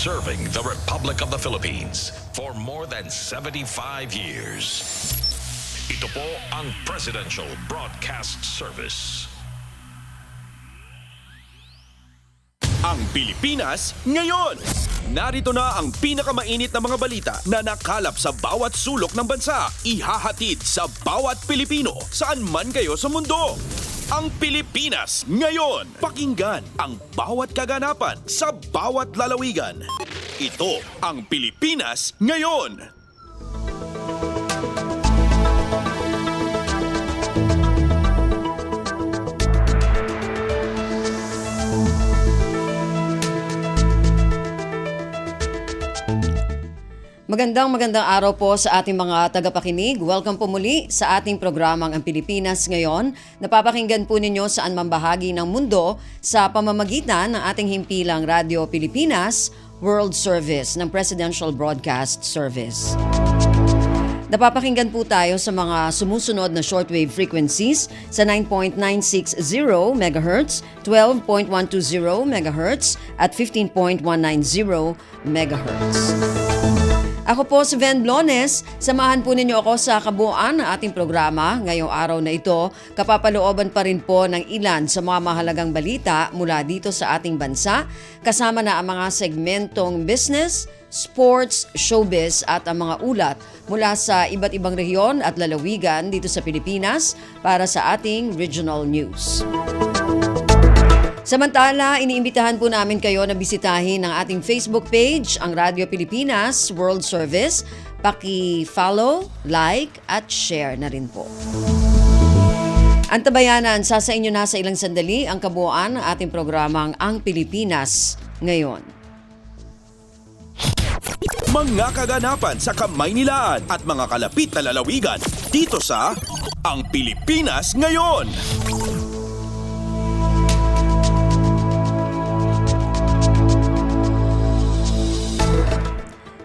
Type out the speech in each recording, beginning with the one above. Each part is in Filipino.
serving the Republic of the Philippines for more than 75 years. Ito po ang Presidential Broadcast Service. Ang Pilipinas ngayon. Narito na ang pinakamainit na mga balita na nakalap sa bawat sulok ng bansa. Ihahatid sa bawat Pilipino saan man kayo sa mundo. Ang Pilipinas ngayon. Pakinggan ang bawat kaganapan sa bawat lalawigan. Ito ang Pilipinas ngayon. Magandang araw po sa ating mga tagapakinig. Welcome po muli sa ating programang Ang Pilipinas Ngayon. Napapakinggan po ninyo saan man bahagi ng mundo sa pamamagitan ng ating himpilang Radyo Pilipinas World Service ng Presidential Broadcast Service. Napapakinggan po tayo sa mga sumusunod na shortwave frequencies sa 9.960 MHz, 12.120 MHz at 15.190 MHz. Ako po si Ven Blones. Samahan po ninyo ako sa kabuuan ng ating programa ngayong araw na ito. Kapapalooban pa rin po ng ilan sa mga mahalagang balita mula dito sa ating bansa, kasama na ang mga segmentong business, sports, showbiz at ang mga ulat mula sa iba't ibang rehiyon at lalawigan dito sa Pilipinas para sa ating regional news. Samantala, iniimbitahan po namin kayo na bisitahin ang ating Facebook page, ang Radyo Pilipinas World Service. Paki-follow, like at share na rin po. Antabayanan, sa inyo na sa ilang sandali ang kabuuan ng ating programang Ang Pilipinas Ngayon. Mga kaganapan sa Kamaynilaan at mga kalapit na lalawigan dito sa Ang Pilipinas Ngayon.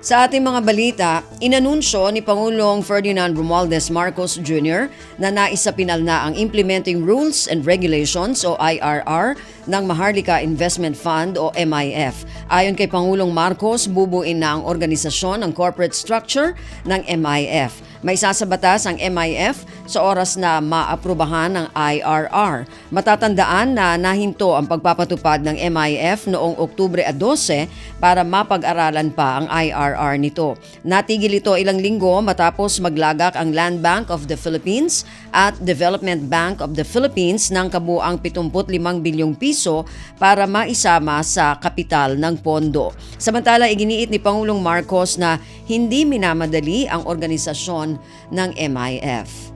Sa ating mga balita, inanunsyo ni Pangulong Ferdinand Romualdez Marcos Jr. na naisapinal na ang Implementing Rules and Regulations o IRR ng Maharlika Investment Fund o MIF. Ayon kay Pangulong Marcos, bubuin na ang organisasyon ng corporate structure ng MIF. May sasabatas ang MIF sa oras na maaprubahan ng IRR. Matatandaan na nahinto ang pagpapatupad ng MIF noong Oktubre 12 para mapag-aralan pa ang IRR nito. Natigil ito ilang linggo matapos maglagak ang Land Bank of the Philippines at Development Bank of the Philippines ng kabuang 75 bilyong piso para maisama sa kapital ng pondo. Samantala, iginiit ni Pangulong Marcos na hindi minamadali ang organisasyon ng MIF.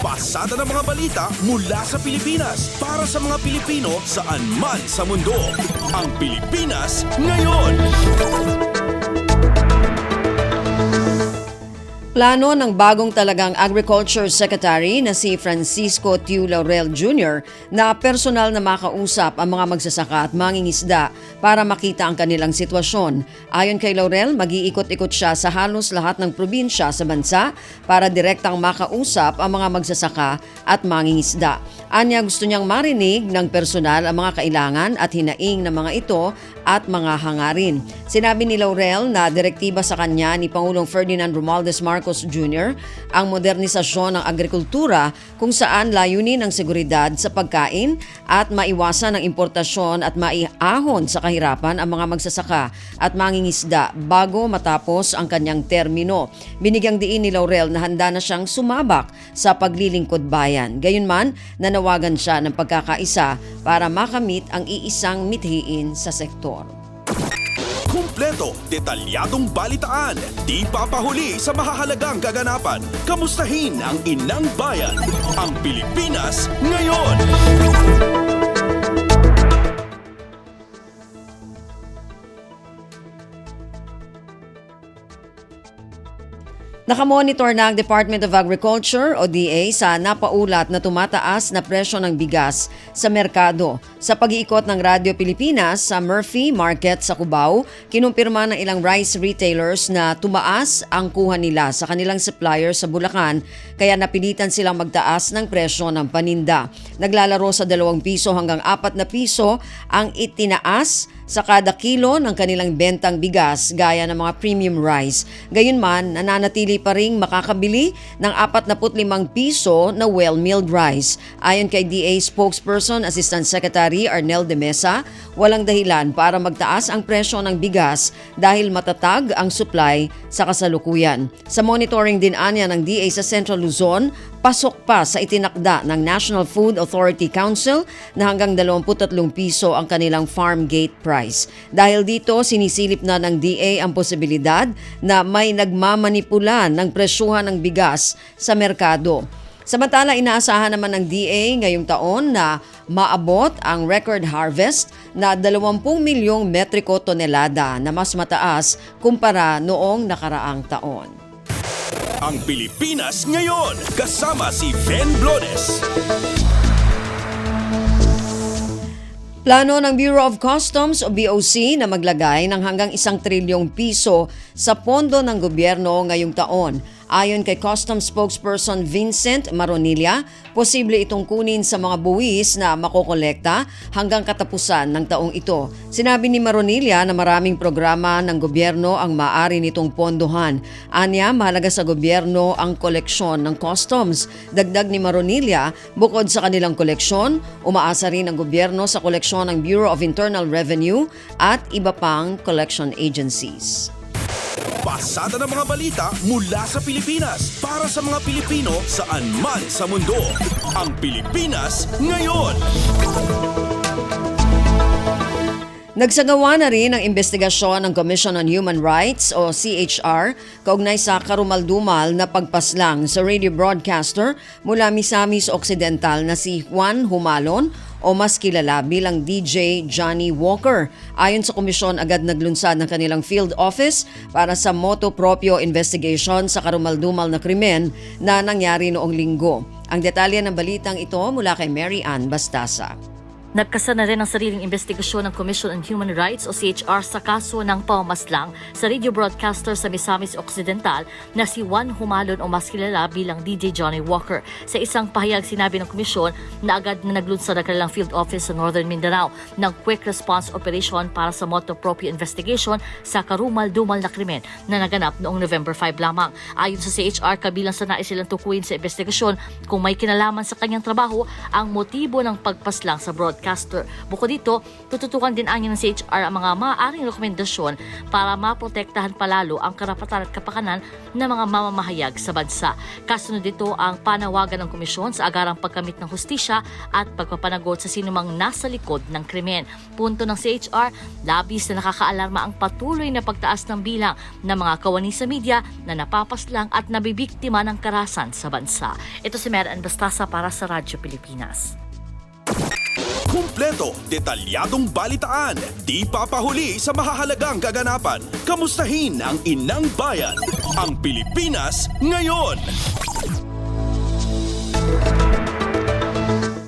Pasada ng mga balita mula sa Pilipinas para sa mga Pilipino saan man sa mundo. Ang Pilipinas Ngayon. Plano ng bagong talagang Agriculture Secretary na si Francisco Tiu Laurel Jr. na personal na makausap ang mga magsasaka at mangingisda para makita ang kanilang sitwasyon. Ayon kay Laurel, mag-iikot-ikot siya sa halos lahat ng probinsya sa bansa para direktang makausap ang mga magsasaka at mangingisda. Anya, gusto niyang marinig ng personal ang mga kailangan at hinaing ng mga ito at mga hangarin. Sinabi ni Laurel na direktiba sa kanya ni Pangulong Ferdinand Romualdez Marcos Jr. ang modernisasyon ng agrikultura kung saan layunin ang seguridad sa pagkain at maiwasan ang importasyon at maiahon sa kahirapan ang mga magsasaka at mangingisda bago matapos ang kanyang termino. Binigyang diin ni Laurel na handa na siyang sumabak sa paglilingkod bayan. Gayunman, nanawagan siya ng pagkakaisa para makamit ang iisang mithiin sa sektor. Kumpleto, detalyadong balitaan, di papahuli sa mahahalagang kaganapan. Kamustahin ang inang bayan, ang Pilipinas Ngayon. Nakamonitor na ang Department of Agriculture o DA sa napaulat na tumataas na presyo ng bigas sa merkado. Sa pag-iikot ng Radyo Pilipinas sa Murphy Market sa Cubao, kinumpirma ng ilang rice retailers na tumaas ang kuha nila sa kanilang supplier sa Bulacan kaya napilitan silang magtaas ng presyo ng paninda. Naglalaro sa 2 piso hanggang 4 na piso ang itinaas sa kada kilo ng kanilang bentang bigas gaya ng mga premium rice. Gayunman, nananatili pa ring makakabili ng 45 piso na well-milled rice. Ayon kay DA spokesperson Assistant Secretary Arnel de Mesa, walang dahilan para magtaas ang presyo ng bigas dahil matatag ang supply sa kasalukuyan. Sa monitoring din anya ng DA sa Central Luzon, pasok pa sa itinakda ng National Food Authority Council na hanggang 23 piso ang kanilang farm gate price. Dahil dito, sinisilip na ng DA ang posibilidad na may nagmamanipula ng presyuhan ng bigas sa merkado. Samantala, inaasahan naman ng DA ngayong taon na maabot ang record harvest na 20 milyong metriko tonelada na mas mataas kumpara noong nakaraang taon. Ang Pilipinas ngayon, kasama si Ven Blones. Plano ng Bureau of Customs o BOC na maglagay ng hanggang 1 trilyong piso sa pondo ng gobyerno ngayong taon. Ayon kay Customs spokesperson Vincent Maronilla, posible itong kunin sa mga buwis na makokolekta hanggang katapusan ng taong ito. Sinabi ni Maronilla na maraming programa ng gobyerno ang maaari nitong pondohan. Anya, mahalaga sa gobyerno ang koleksyon ng customs. Dagdag ni Maronilla, bukod sa kanilang koleksyon, umaasa rin ang gobyerno sa koleksyon ng Bureau of Internal Revenue at iba pang collection agencies. Pasada ng mga balita mula sa Pilipinas para sa mga Pilipino saan man sa mundo. Ang Pilipinas ngayon. Nagsagawa na rin ang investigasyon ng Commission on Human Rights o CHR kaugnay sa karumaldumal na pagpaslang sa radio broadcaster mula Misamis Occidental na si Juan Humalon o mas kilala bilang DJ Johnny Walker. Ayon sa komisyon, agad naglunsad ng kanilang field office para sa motu proprio investigation sa karumaldumal na krimen na nangyari noong linggo. Ang detalye ng balitang ito mula kay Mary Ann Bastasa. Nagkasa na rin ang sariling investigasyon ng Commission on Human Rights o CHR sa kaso ng pamamaslang sa radio broadcaster sa Misamis Occidental na si Juan Humalon o mas kilala bilang DJ Johnny Walker. Sa isang pahayag, sinabi ng komisyon na agad na naglunsad ang kanilang field office sa Northern Mindanao ng quick response operation para sa motu proprio investigation sa karumal-dumal na krimen na naganap noong November 5 lamang. Ayon sa CHR, kabilang sa nais silang tukuyin sa investigasyon kung may kinalaman sa kanyang trabaho ang motibo ng pagpaslang sa broadcaster. Bukod dito, tututukan din anya ng CHR ang mga maaaring rekomendasyon para maprotektahan palalo ang karapatan at kapakanan ng mga mamamahayag sa bansa. Kasunod dito ang panawagan ng komisyon sa agarang pagkamit ng hustisya at pagpapanagot sa sinumang nasa likod ng krimen. Punto ng CHR, labis na nakakaalarma ang patuloy na pagtaas ng bilang ng mga kawani sa media na napapaslang at nabibiktima ng karahasan sa bansa. Ito si Mary Ann Bastasa para sa Radyo Pilipinas. Kumpleto, detalyadong balitaan, di papahuli sa mahahalagang kaganapan. Kamustahin ang inang bayan, ang Pilipinas ngayon.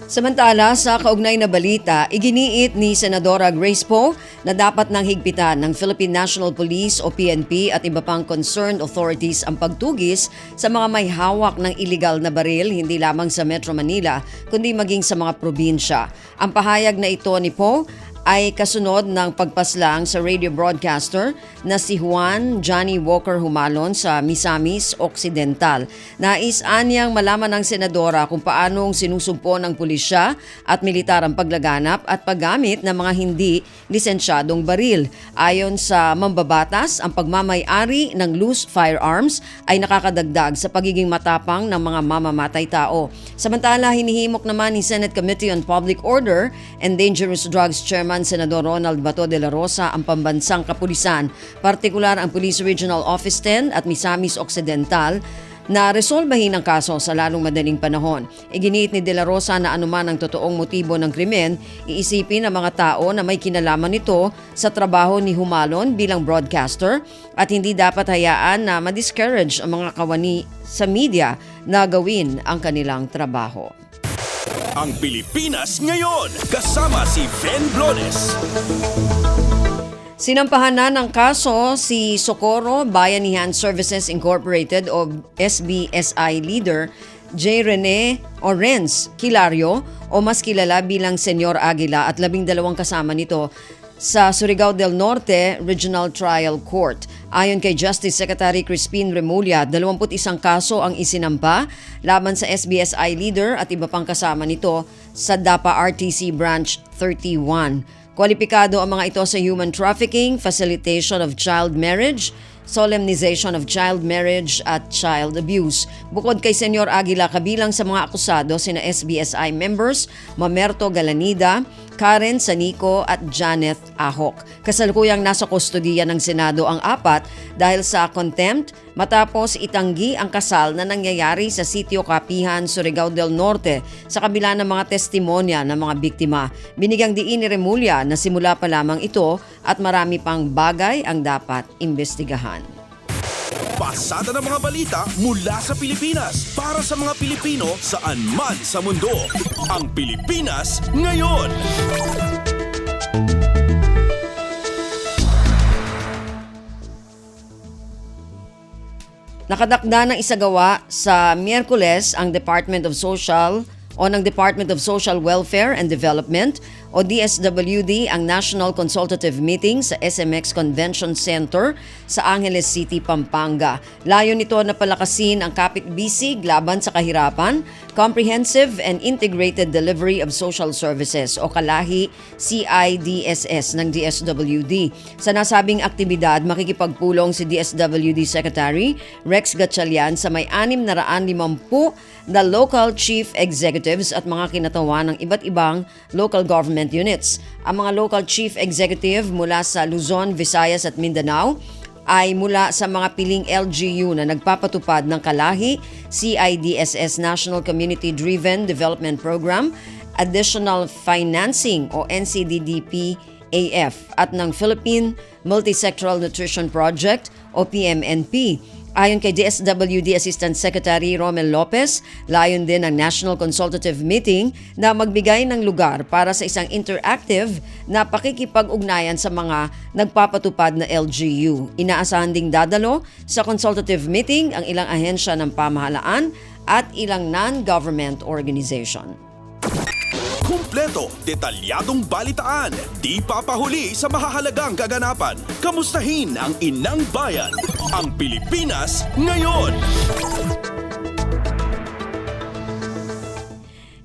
Samantala, sa kaugnay na balita, iginiit ni Senadora Grace Poe na dapat nang higpitan ng Philippine National Police o PNP at iba pang concerned authorities ang pagtugis sa mga may hawak ng iligal na baril hindi lamang sa Metro Manila kundi maging sa mga probinsya. Ang pahayag na ito ni Poe ay kasunod ng pagpaslang sa radio broadcaster na si Juan Johnny Walker Humalon sa Misamis Occidental. Nais anyang malaman ng senadora kung paanong sinusumpo ng pulisya at militar ang paglaganap at paggamit ng mga hindi lisensyadong baril. Ayon sa mambabatas, ang pagmamay-ari ng loose firearms ay nakakadagdag sa pagiging matapang ng mga mamamatay tao. Samantala, hinihimok naman ni Senate Committee on Public Order and Dangerous Drugs Chairman Senador Ronald Bato de la Rosa ang pambansang kapulisan, partikular ang Police Regional Office 10 at Misamis Occidental, na resolbahin ang kaso sa lalong madaling panahon. Iginiit ni De La Rosa na anuman ang totoong motibo ng krimen, iisipin ng mga tao na may kinalaman nito sa trabaho ni Humalon bilang broadcaster at hindi dapat hayaan na ma-discourage ang mga kawani sa media na gawin ang kanilang trabaho. Ang Pilipinas ngayon, kasama si Ven Blones. Sinampahan na ng kaso si Socorro Bayanihan Services Incorporated o SBSI leader J. Rene Orenz Kilario o mas kilala bilang Senyor Aguila at 12 kasama nito sa Surigao del Norte Regional Trial Court. Ayon kay Justice Secretary Crispin Remulla, 21 kaso ang isinampa laban sa SBSI leader at iba pang kasama nito sa DAPA RTC Branch 31. Kwalipikado ang mga ito sa human trafficking, facilitation of child marriage, solemnization of child marriage at child abuse. Bukod kay Senyor Aguila, kabilang sa mga akusado sina SBSI members Mamerto Galanida, Karen Sanico at Janeth Ahok. Kasalukuyang nasa kustodiya ng Senado ang apat dahil sa contempt matapos itanggi ang kasal na nangyayari sa Sitio Kapihan, Surigao del Norte sa kabila ng mga testimonya ng mga biktima. Binigyang diin ni Remulla na simula pa lamang ito at marami pang bagay ang dapat imbestigahan. Pasada ng mga balita mula sa Pilipinas para sa mga Pilipino saan man sa mundo. Ang Pilipinas ngayon. Nakadakda ng isagawa sa Miyerkules ang Department of Social Welfare and Development o DSWD ang National Consultative Meeting sa SMX Convention Center sa Angeles City, Pampanga. Layo nito na palakasin ang kapit-bisig laban sa kahirapan, Comprehensive and Integrated Delivery of Social Services o kalahi CIDSS ng DSWD. Sa nasabing aktibidad, makikipagpulong si DSWD Secretary Rex Gatchalian sa may 650 na local chief executives at mga kinatawan ng iba't ibang local government units. Ang mga local chief executive mula sa Luzon, Visayas at Mindanao ay mula sa mga piling LGU na nagpapatupad ng kalahi CIDSS National Community Driven Development Program, Additional Financing o NCDDP-AF at ng Philippine Multisectoral Nutrition Project o PMNP. Ayon kay DSWD Assistant Secretary Romel Lopez, layon din ang National Consultative Meeting na magbigay ng lugar para sa isang interactive na pakikipag-ugnayan sa mga nagpapatupad na LGU. Inaasahan ding dadalo sa consultative meeting ang ilang ahensya ng pamahalaan at ilang non-government organization. Kumpleto, detalyadong balitaan, di papahuli sa mahahalagang kaganapan. Kamustahin ang inang bayan, ang Pilipinas ngayon.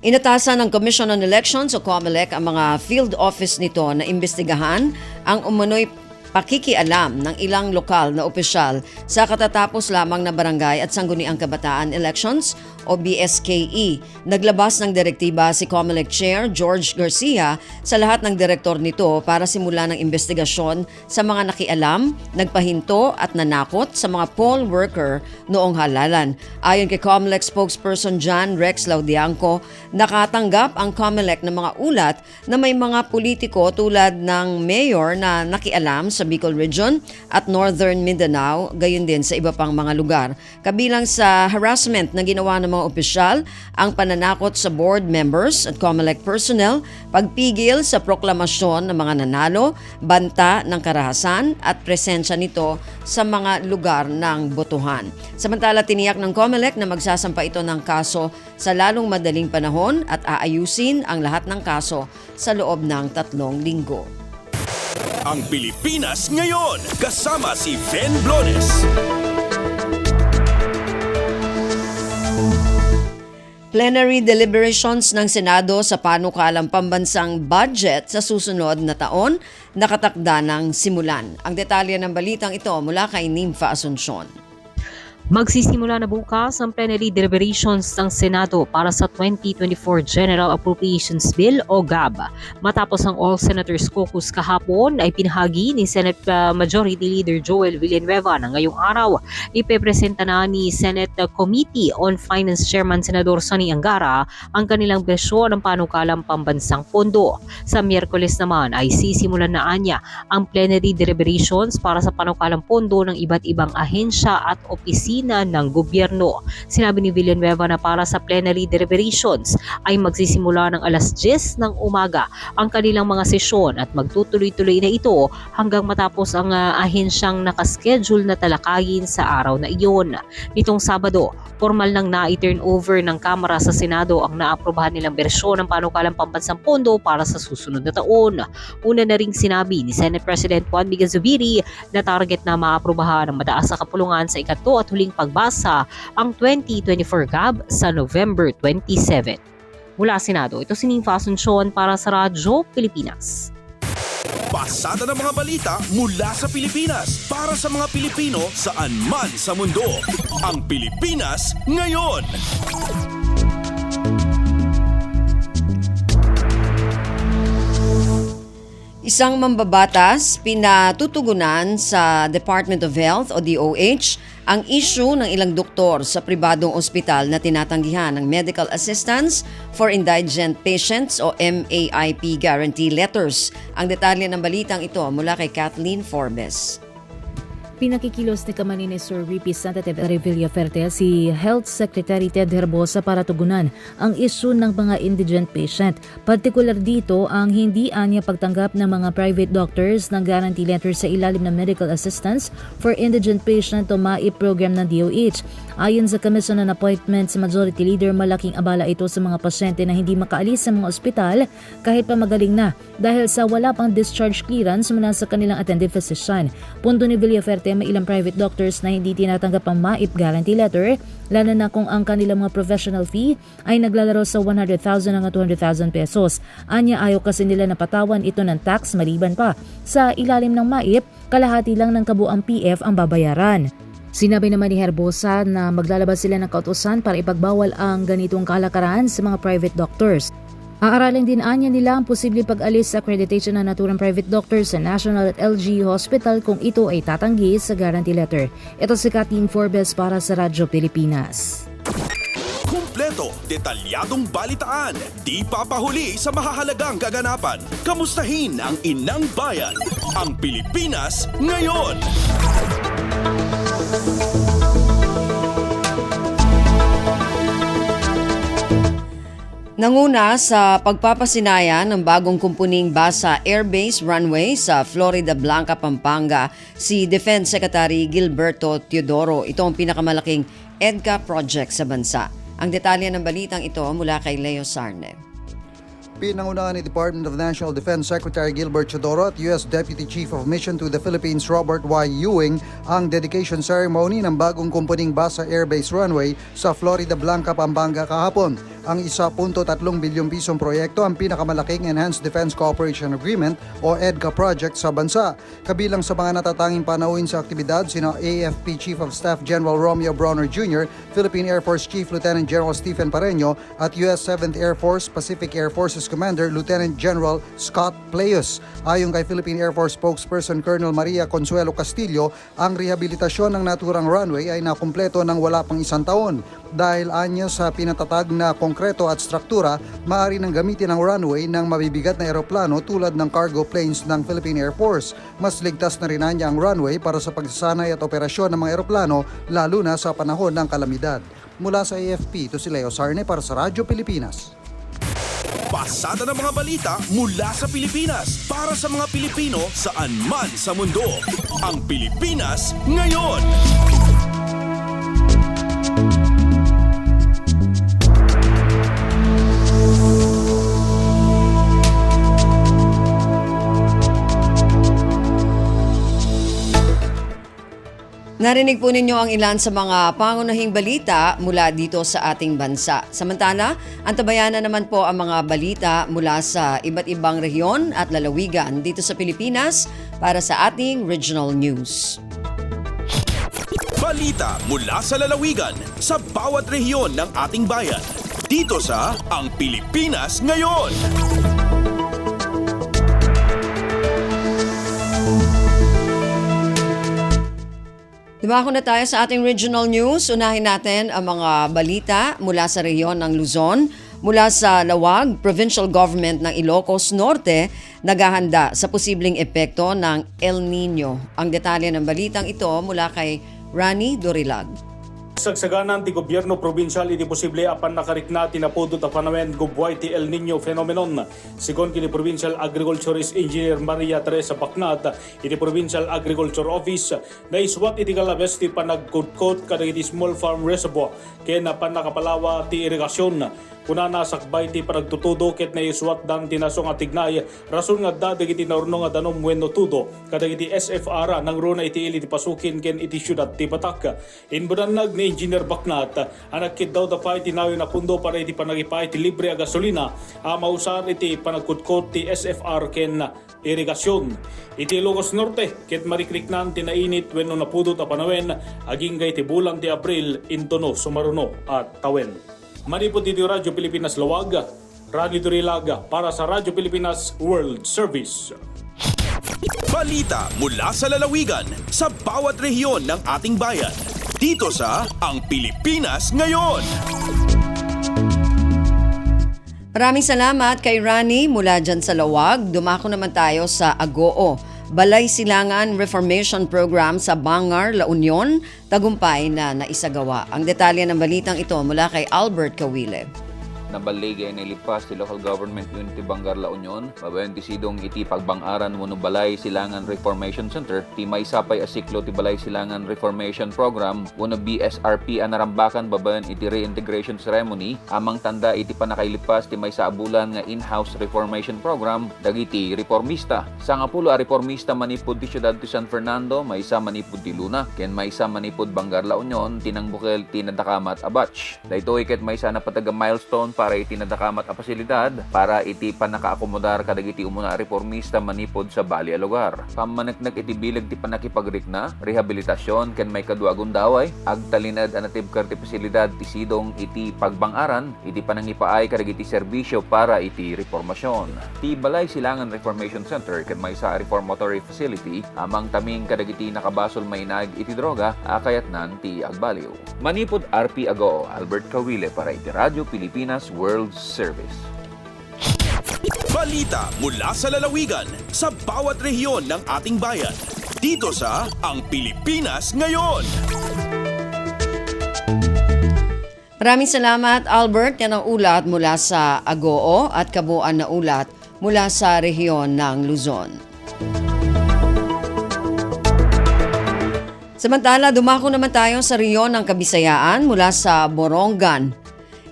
Inatasan ng Commission on Elections o COMELEC ang mga field office nito na imbestigahan ang umano'y pakikialam ng ilang lokal na opisyal sa katatapos lamang na barangay at sangguniang kabataan elections o BSKE. Naglabas ng direktiba si COMELEC Chair George Garcia sa lahat ng direktor nito para simulan ng investigasyon sa mga nakialam, nagpahinto at nanakot sa mga poll worker noong halalan. Ayon kay COMELEC spokesperson John Rex Laudianco, nakatanggap ang COMELEC ng mga ulat na may mga politiko tulad ng mayor na nakialam sa Bicol Region at Northern Mindanao, gayon din sa iba pang mga lugar. Kabilang sa harassment na ginawa ng mga opisyal, ang pananakot sa board members at COMELEC personnel, pagpigil sa proklamasyon ng mga nanalo, banta ng karahasan at presensya nito sa mga lugar ng botohan. Samantala, tiniyak ng COMELEC na magsasampa ito ng kaso sa lalong madaling panahon at aayusin ang lahat ng kaso sa loob ng 3 linggo. Ang Pilipinas ngayon, kasama si Ven Blones. Plenary deliberations ng Senado sa panukalang pambansang budget sa susunod na taon nakatakda ng simulan. Ang detalye ng balitang ito mula kay Nympha Asuncion. Magsisimula na bukas ang plenary deliberations ng Senado para sa 2024 General Appropriations Bill o GAB. Matapos ang All Senators Caucus kahapon ay pinahagi ni Senate Majority Leader Joel Villanueva na ngayong araw ipepresenta na ni Senate Committee on Finance Chairman Senador Sonny Angara ang kanilang bersyon ng panukalang pambansang pondo. Sa Miyerkules naman ay sisimulan na anya ang plenary deliberations para sa panukalang pondo ng iba't ibang ahensya at opisina opisina ng gobyerno. Sinabi ni Villanueva na para sa plenary deliberations ay magsisimula ng alas 10 ng umaga ang kanilang mga sesyon at magtutuloy-tuloy na ito hanggang matapos ang ahensyang nakaschedule na talakayin sa araw na iyon. Nitong Sabado, formal nang na-turn over ng Kamara sa Senado ang naaprubahan nilang bersyon ng panukalang pambansang pondo para sa susunod na taon. Una na ring sinabi ni Senate President Juan Miguel Zubiri na target na maaprubahan ng mataas sa kapulungan sa ikato at huling pagbasa ang 2024 GAB sa November 27. Mula Senado, ito si Ning Asuncion para sa Radyo Pilipinas. Pasada ng mga balita mula sa Pilipinas para sa mga Pilipino saan man sa mundo. Ang Pilipinas ngayon. Isang mambabatas pinatutugunan sa Department of Health o DOH ang issue ng ilang doktor sa pribadong ospital na tinatanggihan ng Medical Assistance for Indigent Patients o MAIP Guarantee Letters. Ang detalye ng balitang ito mula kay Kathleen Forbes. Pinakikilos ni Camarines Sur Representative Villafuerte si Health Secretary Ted Herbosa para tugunan ang issue ng mga indigent patient. Partikular dito ang hindi anya pagtanggap ng mga private doctors ng guarantee letter sa ilalim ng medical assistance for indigent patient o MAIP program ng DOH. Ayon sa Commission on Appointments Majority Leader, malaking abala ito sa mga pasyente na hindi makaalis sa mga ospital kahit pa magaling na dahil sa wala pang discharge clearance mula sa kanilang attending physician. Punto ni Villafuerte, may ilang private doctors na hindi tinatanggap ang MAIP guarantee letter, lalo na kung ang kanilang mga professional fee ay naglalaro sa 100,000 hanggang 200,000 pesos. Anya ayaw kasi nila napatawan ito ng tax maliban pa sa ilalim ng MAIP, kalahati lang ng kabuang PF ang babayaran. Sinabi naman ni Herbosa na maglalabas sila ng kautusan para ipagbawal ang ganitong kalakaran sa mga private doctors. Aaralin din anya nila ang posibleng pag-alis sa accreditation ng naturang private doctors sa National at LG Hospital kung ito ay tatanggi sa guarantee letter. Ito si Kathleen Forbes para sa Radyo Pilipinas. Kumpleto, detalyadong balitaan, di papahuli sa mahahalagang kaganapan. Kamustahin ang inang bayan, ang Pilipinas ngayon. Nanguna sa pagpapasinaya ng bagong kumpuning Basa Air Base Runway sa Florida Blanca, Pampanga, si Defense Secretary Gilberto Teodoro. Ito ang pinakamalaking EDCA project sa bansa. Ang detalye ng balitang ito mula kay Leo Sarne. Pinangunahan ni Department of National Defense Secretary Gilbert Teodoro at U.S. Deputy Chief of Mission to the Philippines Robert Y. Ewing ang dedication ceremony ng bagong kumpuning Basa Air Base Runway sa Florida Blanca, Pampanga kahapon. Ang 1.3 bilyong pisong proyekto ang pinakamalaking Enhanced Defense Cooperation Agreement o EDCA project sa bansa. Kabilang sa mga natatanging panauhin sa aktibidad sina AFP Chief of Staff General Romeo Brawner Jr., Philippine Air Force Chief Lieutenant General Stephen Pareño at U.S. 7th Air Force Pacific Air Forces Commander Lieutenant General Scott Playus. Ayon kay Philippine Air Force spokesperson Colonel Maria Consuelo Castillo, ang rehabilitasyon ng naturang runway ay nakumpleto ng wala pang isang taon. Dahil anya sa pinatatag na konkreto at struktura, maaari nang gamitin ang runway ng mabibigat na eroplano tulad ng cargo planes ng Philippine Air Force. Mas ligtas na rin anya ang runway para sa pagsasanay at operasyon ng mga eroplano lalo na sa panahon ng kalamidad. Mula sa AFP, ito si Leo Sarne para sa Radyo Pilipinas. Pasada ng mga balita mula sa Pilipinas para sa mga Pilipino saan man sa mundo. Ang Pilipinas ngayon. Narinig po ninyo ang ilan sa mga pangunahing balita mula dito sa ating bansa. Samantala, antabayanan naman po ang mga balita mula sa iba't ibang rehiyon at lalawigan dito sa Pilipinas para sa ating regional news. Balita mula sa lalawigan sa bawat rehiyon ng ating bayan. Dito sa Ang Pilipinas Ngayon. Dumako na tayo sa ating regional news. Unahin natin ang mga balita mula sa rehiyon ng Luzon. Mula sa Lawag, Provincial Government ng Ilocos Norte, naghahanda sa posibleng epekto ng El Nino. Ang detalye ng balitang ito mula kay Rani Dorilag. Sagsaganan ti gobyerno probinsyal iti posible apan nakarikna tinapudot a panawen gubway ti El Nino phenomenon. Sigon kini Provincial Agriculturist Engineer Maria Teresa Bacnat iti Provincial Agriculture Office na iswat iti kalabes ti panagkudkod kadagiti small farm reservoir ken apan nakapalawa ti irigasyon. Kuna nasakbay ti panagtutudo ket na iswat dan tinasong atignay rason nga dadagiti naurno nga danom wenno tudo kadagiti SFR nang runa iti ili ti pasukin ken iti syudad ti Batak. Inbudanag ni Engineer Bacnat anakit daw da pa iti nayo na pundo para iti panagipay ti libre a gasolina mausar iti panagkutkot ti SFR ken irigasyon. Iti Ilocos Norte ket marikriknan tinainit wenno napudot a panawen aging gay ti bulan ti Abril intono sumaruno at tawen. Manipod dito Radyo Pilipinas Lawag, Radyo Durilaga para sa Radyo Pilipinas World Service. Balita mula sa lalawigan sa bawat rehiyon ng ating bayan. Dito sa Ang Pilipinas Ngayon. Maraming salamat kay Rani mula dyan sa Lawag. Dumako naman tayo sa Agoo. Balay Silangan Reformation Program sa Bangar, La Union, tagumpay na naisagawa. Ang detalye ng balitang ito mula kay Albert Kawile. Nabaligay na ilipas ti Local Government Unity Bangar La Union, babayan ti sidong iti pagbangaran wano Balay Silangan Reformation Center, ti may sapay asiklo ti Balay Silangan Reformation Program, wano BSRP anarambakan babayan iti reintegration ceremony, amang tanda iti panakailipas ti may saabulan nga in-house reformation program, dagiti reformista. Sa nga pulo a reformista manipod ti syudad ti San Fernando, may isa manipod ti Luna, ken may isa manipod Bangar La Union, tinangbukel ti nadakamat a batch. Daytoy ket may isa na pataga milestone para iti nadakamat a pasilidad para iti panakaakomodar kadagiti umuna reformista manipod sa bali a lugar. Pamaneknek iti bilag ti panakipagrikna, rehabilitasyon ken may kaduagon daway, agtalinad anatibker ti pasilidad ti sidong iti pagbangaran, iti panangipaay kadagiti serbisyo para iti reformasyon. Ti Balay Silangan Reformation Center ken may sa reformatory facility amang taming kadagiti nakabasol mainag iti droga akayatnan ti agbaliw. Manipod RP Agoo, Albert Kawile para iti Radyo Pilipinas World Service. Balita mula sa lalawigan sa bawat rehiyon ng ating bayan. Dito sa Ang Pilipinas Ngayon. Maraming salamat Albert. Yan ang ulat mula sa Agoo at kabuuan na ulat mula sa rehiyon ng Luzon. Samantala, dumako naman tayo sa rehiyon ng Kabisayaan mula sa Borongan.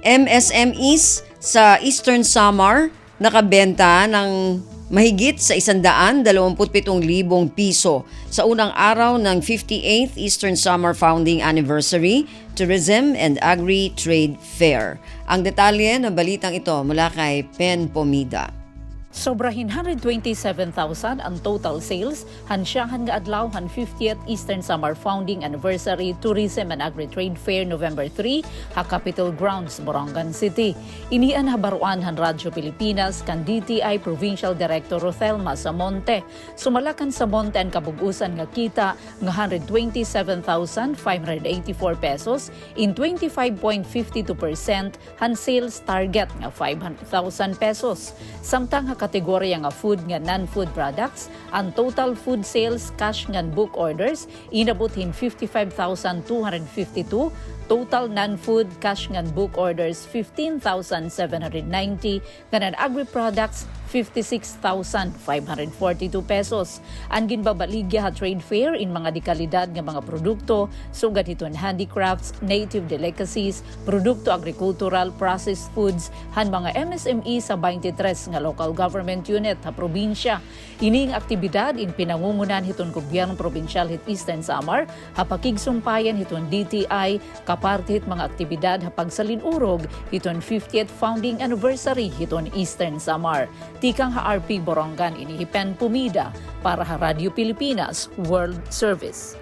MSMEs sa Eastern Samar nakabenta ng mahigit sa 127,000 piso sa unang araw ng 58th Eastern Samar Founding Anniversary Tourism and Agri-Trade Fair. Ang detalye ng balitang ito mula kay Pen Pomida. Sobrahin 127,000 ang total sales hansyahan nga adlaw han 50th Eastern Samar Founding Anniversary Tourism and Agri-Trade Fair November 3 ha Capitol Grounds, Borongan City. Inian habaruan han Radyo Pilipinas kan DTI Provincial Director Roselma Samonte. Sumalakan sa Monte ang kabugusan nga kita nga 127,584 pesos in 25.52% han sales target nga 500,000 pesos. Samtang kategorya nga food nga non-food products, ang total food sales cash nga book orders inabutin 55,252, total non-food cash nga book orders 15,790, kanan agri-products 56,542 pesos. Ang ginbabaligya ha trade fair in mga dekalidad nga mga produkto, sugad iton handicrafts, native delicacies, produkto agricultural, processed foods, han mga MSME sa 23 nga local government unit ha probinsya. Ining aktibidad in pinangungunan hiton gobyerno probinsyal hit Eastern Samar, ha pakigsumpayan hiton DTI, kaparte hit mga aktibidad ha pagsalinurog hiton 50th founding anniversary hiton Eastern Samar. Tikang ha-RP Borongan inihipen Pumida para ha Radyo Pilipinas World Service.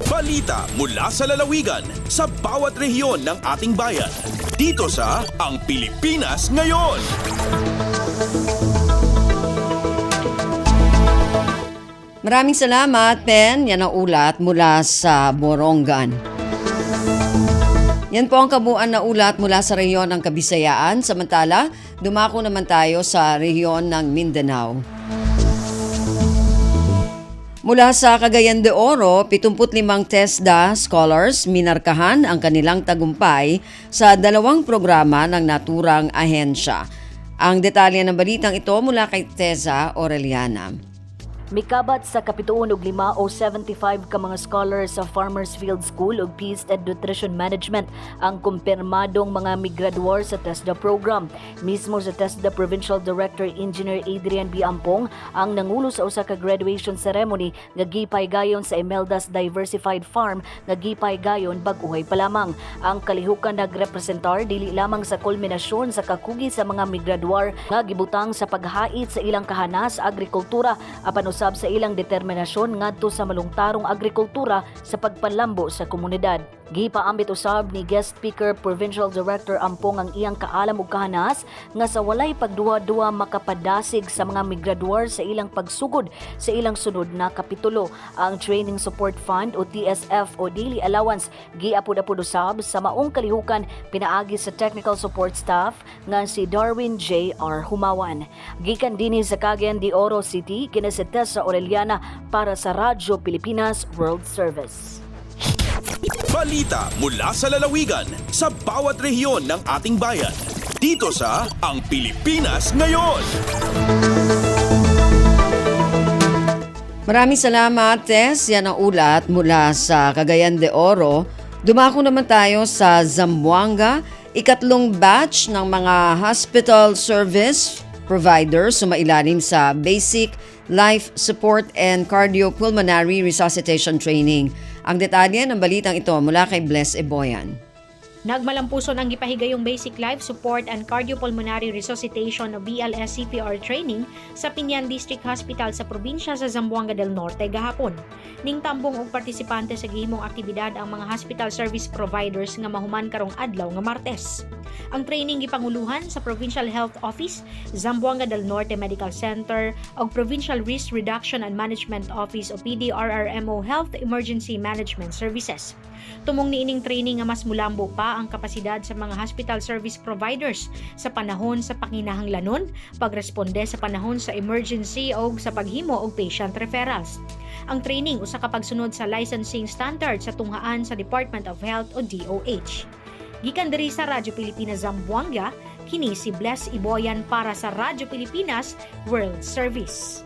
Balita mula sa lalawigan sa bawat rehiyon ng ating bayan. Dito sa Ang Pilipinas Ngayon. Maraming salamat, Pen. Yan ang ulat mula sa Borongan. Yan po ang kabuuan na ulat mula sa rehiyon ng Kabisayaan. Samantala, dumako naman tayo sa rehiyon ng Mindanao. Mula sa Cagayan de Oro, 75 TESDA scholars minarkahan ang kanilang tagumpay sa 2 programa ng naturang ahensya. Ang detalye ng balitang ito mula kay Teza Aureliana. Mikabat sa 75 o 75 ka mga scholars sa Farmers Field School ug Peace and Nutrition Management ang kumpirmadong mga migraduar sa TESDA program. Mismo sa TESDA Provincial Director Engineer Adrian B. Ampong ang nangulo sa usa ka graduation ceremony nga gipay gayon sa Imeldas Diversified Farm nga gipay gayon bag-uhay pa lamang. Ang kalihukan nagrepresentar dili lamang sa kulminasyon sa kakugi sa mga migraduar nga gibutang sa paghait sa ilang kahanas agrikultura apan usab sa ilang determinasyon ngadto sa malungtarong agrikultura sa pagpanlambo sa komunidad. Gipaambit usab ni guest speaker Provincial Director Ampong ang iyang kaalam ug kahanas nga sa walay pagduwa-duwa makapadasig sa mga migraduar sa ilang pagsugod sa ilang sunod na kapitulo. Ang Training Support Fund o TSF o Daily Allowance giapod-apod usab sa maong kalihukan pinaagi sa technical support staff nga si Darwin J. R. Humawan. Gikan dinhi sa Cagayan de Oro City kini si Tessa Aureliana para sa Radyo Pilipinas World Service. Balita mula sa lalawigan sa bawat rehiyon ng ating bayan. Dito sa Ang Pilipinas Ngayon. Maraming salamat, Tess. Yan ang ulat mula sa Cagayan de Oro. Dumako naman tayo sa Zamboanga. Ikatlong batch ng mga hospital service providers sumailalim sa Basic Life Support and Cardiopulmonary Resuscitation Training. Ang detalye ng balitang ito mula kay Bless Eboyan. Nagmalampuson ang gipahigayong Basic Life Support and Cardiopulmonary Resuscitation o BLS CPR training sa Pinyan District Hospital sa probinsya sa Zamboanga del Norte gahapon. Ning tambong og partisipante sa gihimong aktibidad ang mga hospital service providers nga mahuman karong adlaw nga Martes. Ang training gipanguluhan sa Provincial Health Office, Zamboanga del Norte Medical Center ug Provincial Risk Reduction and Management Office o PDRRMO Health Emergency Management Services. Tumong niining training nga mas mulambo pa ang kapasidad sa mga hospital service providers sa panahon sa panginahanglanon, pagresponde sa panahon sa emergency o sa paghimo og patient referrals. Ang training usa ka pagsunod sa licensing standard sa tunghaan sa Department of Health o DOH. Gikan diri sa Radyo Pilipinas Zamboanga, kini si Bless Iboyan para sa Radyo Pilipinas World Service.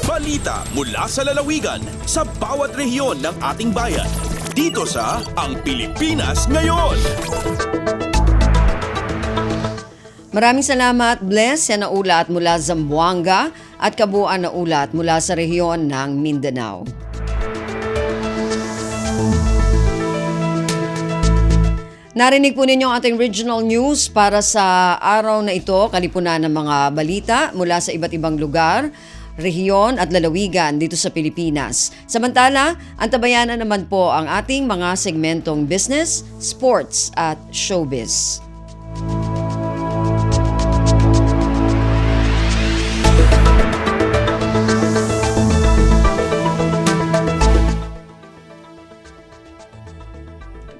Balita mula sa lalawigan sa bawat rehiyon ng ating bayan. Dito sa Ang Pilipinas Ngayon. Maraming salamat, Bless. Yan ang ulat mula Zamboanga at kabuuan na ulat mula sa rehiyon ng Mindanao. Narinig po ninyo ang ating regional news para sa araw na ito, kalipunan ng mga balita mula sa iba't ibang lugar, rehiyon at lalawigan dito sa Pilipinas. Samantala, antabayanan naman po ang ating mga segmentong business, sports at showbiz.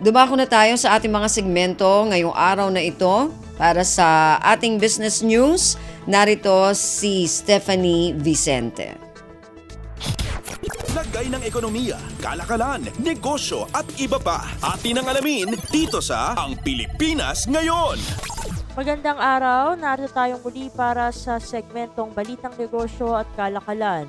Dumako na tayo sa ating mga segmento ngayong araw na ito. Para sa ating business news, narito si Stephanie Vicente. Lagay ng ekonomiya, kalakalan, negosyo at iba pa. Atin ang alamin dito sa Ang Pilipinas Ngayon. Magandang araw, narito tayong muli para sa segmentong Balitang Negosyo at Kalakalan.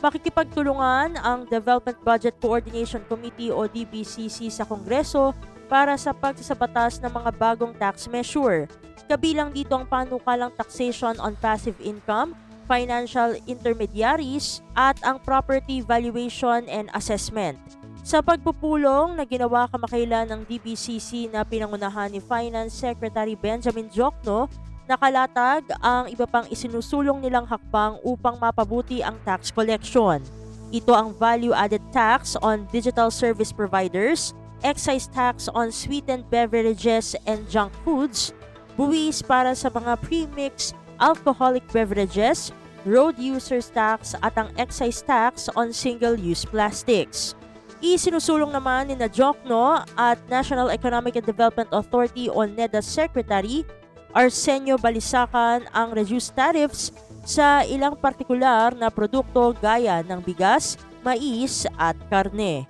Makikipagtulungan ang Development Budget Coordination Committee o DBCC sa Kongreso para sa pagsasabatas ng mga bagong tax measure. Kabilang dito ang panukalang taxation on passive income, financial intermediaries, at ang property valuation and assessment. Sa pagpupulong na ginawa kamakailan ng DBCC na pinangunahan ni Finance Secretary Benjamin Diokno, nakalatag ang iba pang isinusulong nilang hakbang upang mapabuti ang tax collection. Ito ang value-added tax on digital service providers, excise tax on sweetened beverages and junk foods, buwis para sa mga pre-mixed alcoholic beverages, road users tax at ang excise tax on single-use plastics. Isinusulong naman ni Diokno at National Economic and Development Authority o NEDA Secretary Arsenio Balisacan ang reduced tariffs sa ilang partikular na produkto gaya ng bigas, mais at karne.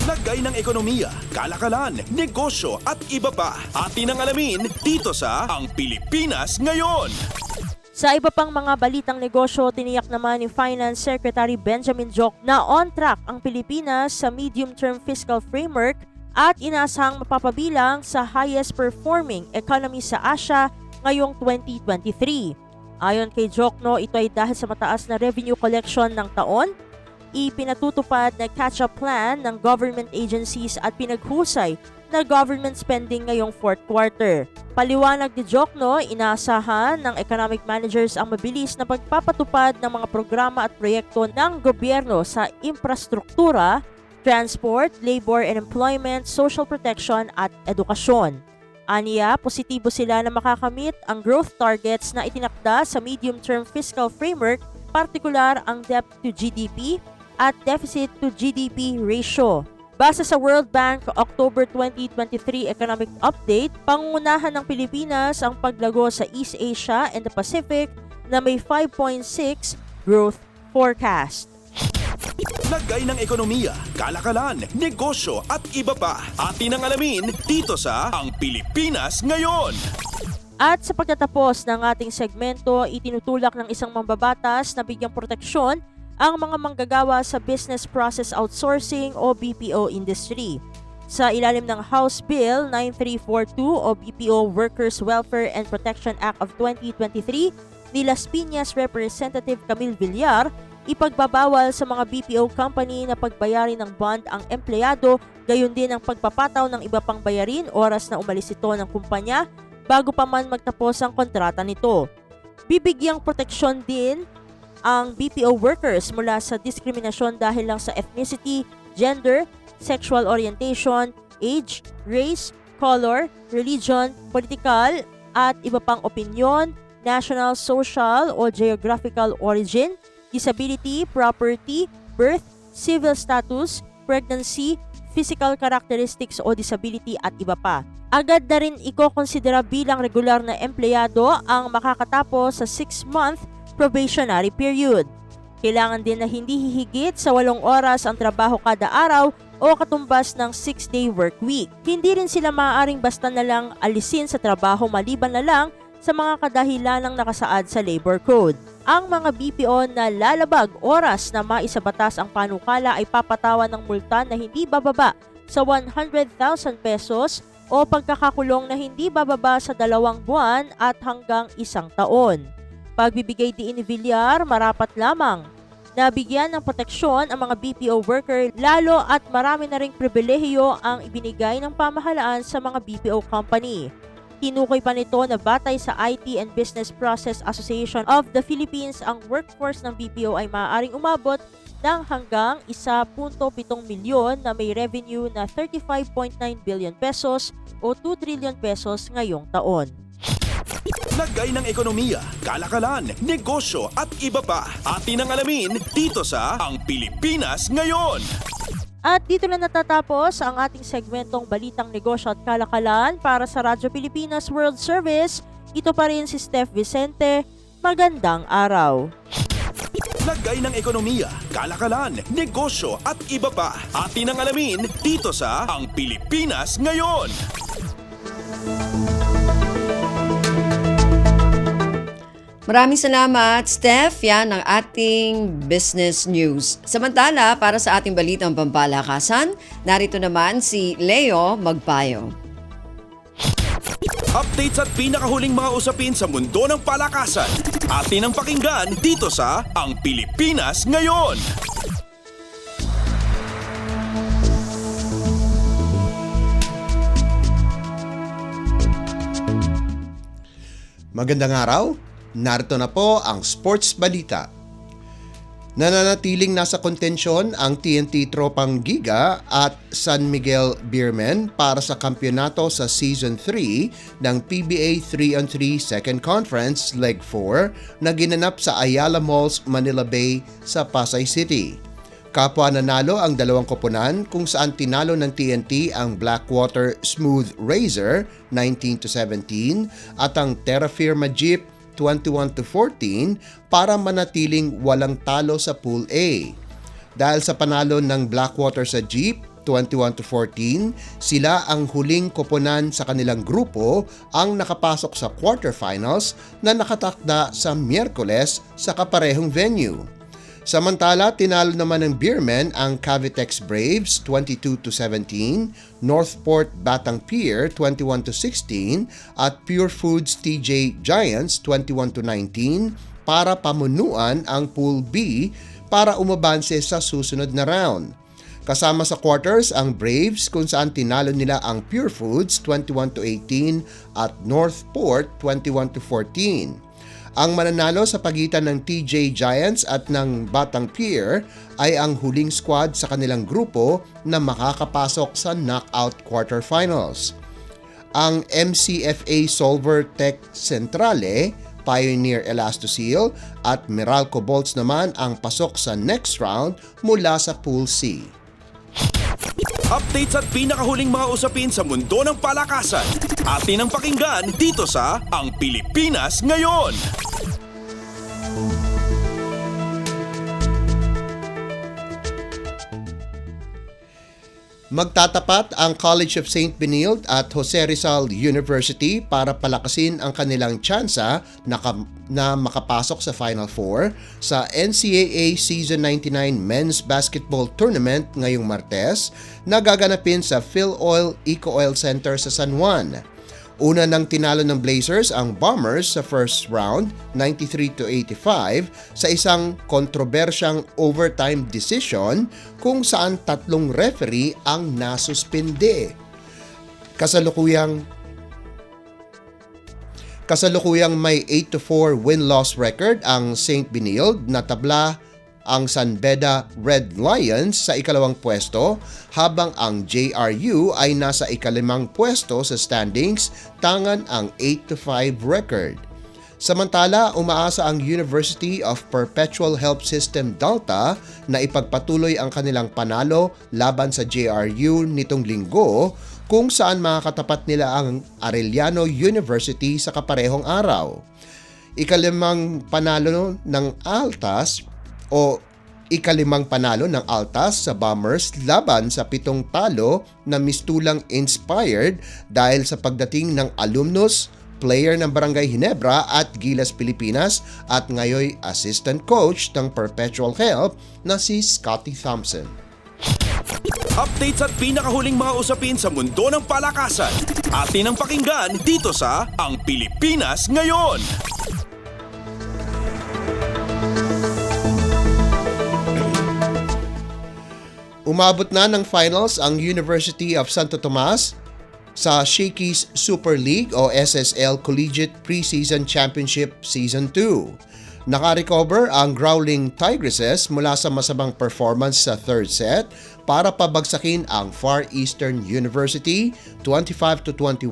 Lagay ng ekonomiya, kalakalan, negosyo at iba pa. Atin ang alamin dito sa Ang Pilipinas Ngayon. Sa iba pang mga balitang negosyo, tiniyak naman ni Finance Secretary Benjamin Jokno na on track ang Pilipinas sa medium-term fiscal framework at inaasahang mapapabilang sa highest performing economy sa Asia ngayong 2023. Ayon kay Jokno, ito ay dahil sa mataas na revenue collection ng taon, ipinatutupad na catch-up plan ng government agencies at pinaghusay na government spending ngayong fourth quarter. Paliwanag ni Jokno, inaasahan ng economic managers ang mabilis na pagpapatupad ng mga programa at proyekto ng gobyerno sa infrastruktura, transport, labor and employment, social protection at edukasyon. Aniya, positibo sila na makakamit ang growth targets na itinakda sa medium-term fiscal framework, partikular ang debt to GDP at deficit to GDP ratio. Base sa World Bank October 2023 Economic Update, pangungunahan ng Pilipinas ang paglago sa East Asia and the Pacific na may 5.6 growth forecast. Lagay ng ekonomiya, kalakalan, negosyo at iba pa. Atin ang alamin dito sa Ang Pilipinas Ngayon. At sa pagtatapos ng ating segmento, itinutulak ng isang mambabatas na bigyang proteksyon ang mga manggagawa sa Business Process Outsourcing o BPO industry. Sa ilalim ng House Bill 9342 o BPO Workers Welfare and Protection Act of 2023 ni Las Piñas Representative Camille Villar, ipagbabawal sa mga BPO company na pagbayarin ng bond ang empleyado, gayon din ang pagpapataw ng iba pang bayarin oras na umalis ito ng kumpanya bago pa man magtapos ang kontrata nito. Bibigyang proteksyon din ang BPO workers mula sa diskriminasyon dahil lang sa ethnicity, gender, sexual orientation, age, race, color, religion, political at iba pang opinyon, national, social o geographical origin, disability, property, birth, civil status, pregnancy, physical characteristics o disability at iba pa. Agad na rin ikokonsidera bilang regular na empleyado ang makakatapos sa 6-month probationary period. Kailangan din na hindi hihigit sa 8 oras ang trabaho kada araw o katumbas ng 6-day work week. Hindi rin sila maaaring basta na lang alisin sa trabaho maliban na lang sa mga kadahilanang nakasaad sa labor code. Ang mga BPO na lalabag oras na maisabatas ang panukala ay papatawan ng multa na hindi bababa sa 100,000 pesos o pagkakakulong na hindi bababa sa 2 buwan at hanggang 1 taon. Pagbibigay din ni Villar, marapat lamang nabigyan ng proteksyon ang mga BPO worker lalo at marami na ring pribilehiyo ang ibinigay ng pamahalaan sa mga BPO company. Tinukoy pa nito na batay sa IT and Business Process Association of the Philippines, ang workforce ng BPO ay maaaring umabot ng hanggang 1.7 milyon na may revenue na 35.9 billion pesos o 2 trillion pesos ngayong taon. Lagay ng ekonomiya, kalakalan, negosyo at iba pa. Atin ang alamin dito sa Ang Pilipinas Ngayon. At dito na natatapos ang ating segmentong Balitang Negosyo at Kalakalan para sa Radyo Pilipinas World Service. Ito pa rin si Steph Vicente. Magandang araw. Lagay ng ekonomiya, kalakalan, negosyo at iba pa. Atin ang alamin dito sa Ang Pilipinas Ngayon. Maraming salamat, Steph. Yan ang ating business news. Samantala, para sa ating balitang pampalakasan, narito naman si Leo Magpayo. Updates at pinakahuling mga usapin sa mundo ng palakasan. Atin ang pakinggan dito sa Ang Pilipinas Ngayon. Magandang araw. Narito na po ang sports balita. Nananatiling nasa kontensyon ang TNT Tropang Giga at San Miguel Beermen para sa kampyonato sa Season 3 ng PBA 3-on-3 Second Conference Leg 4 na ginanap sa Ayala Malls, Manila Bay sa Pasay City. Kapwa nanalo ang dalawang koponan kung saan tinalo ng TNT ang Blackwater Smooth Razor 19-17 at ang Terra Firma Jeep 21-14 para manatiling walang talo sa Pool A. Dahil sa panalo ng Blackwater sa Jeep 21-14, sila ang huling koponan sa kanilang grupo ang nakapasok sa quarterfinals na nakatakda sa Miyerkules sa kaparehong venue. Samantala, tinalo naman ng Beermen ang Cavitex Braves 22-17, Northport Batang Pier 21-16 at Pure Foods TJ Giants 21-19 para pamunuan ang Pool B para umabanse sa susunod na round. Kasama sa quarters ang Braves kung saan tinalo nila ang Pure Foods 21-18 at Northport 21-14. Ang mananalo sa pagitan ng TJ Giants at ng Batang Pier ay ang huling squad sa kanilang grupo na makakapasok sa knockout quarterfinals. Ang MCFA Solver Tech Centrale, Pioneer Elastoseal at Meralco Bolts naman ang pasok sa next round mula sa Pool C. Updates at pinakahuling mga usapin sa mundo ng palakasan. Atin ang pakinggan dito sa Ang Pilipinas Ngayon. Magtatapat ang College of St. Benilde at Jose Rizal University para palakasin ang kanilang tsansa na makapasok sa Final Four sa NCAA Season 99 Men's Basketball Tournament ngayong Martes na gaganapin sa Phil-Oil Eco-Oil Center sa San Juan. Una nang tinalo ng Blazers ang Bombers sa first round, 93-85, sa isang kontrobersyang overtime decision kung saan 3 referee ang nasuspinde. Kasalukuyang may 8-4 win-loss record ang St. Benilde na tabla ang San Beda Red Lions sa ikalawang pwesto habang ang JRU ay nasa ikalimang pwesto sa standings tangan ang 8-5 record. Samantala, umaasa ang University of Perpetual Help System Delta na ipagpatuloy ang kanilang panalo laban sa JRU nitong linggo kung saan makakatapat nila ang Arellano University sa kaparehong araw. Ikalimang panalo ng Altas sa Bombers laban sa 7 talo na mistulang inspired dahil sa pagdating ng alumnus, player ng Barangay Ginebra at Gilas Pilipinas at ngayoy assistant coach ng Perpetual Help na si Scotty Thompson. Updates at pinakahuling mga usapin sa mundo ng palakasan. Atin ang pakinggan dito sa Ang Pilipinas Ngayon. Umabot na ng finals ang University of Santo Tomas sa Shakey's Super League o SSL Collegiate Preseason Championship Season 2. Nakarecover ang Growling Tigresses mula sa masamang performance sa third set para pabagsakin ang Far Eastern University 25-21,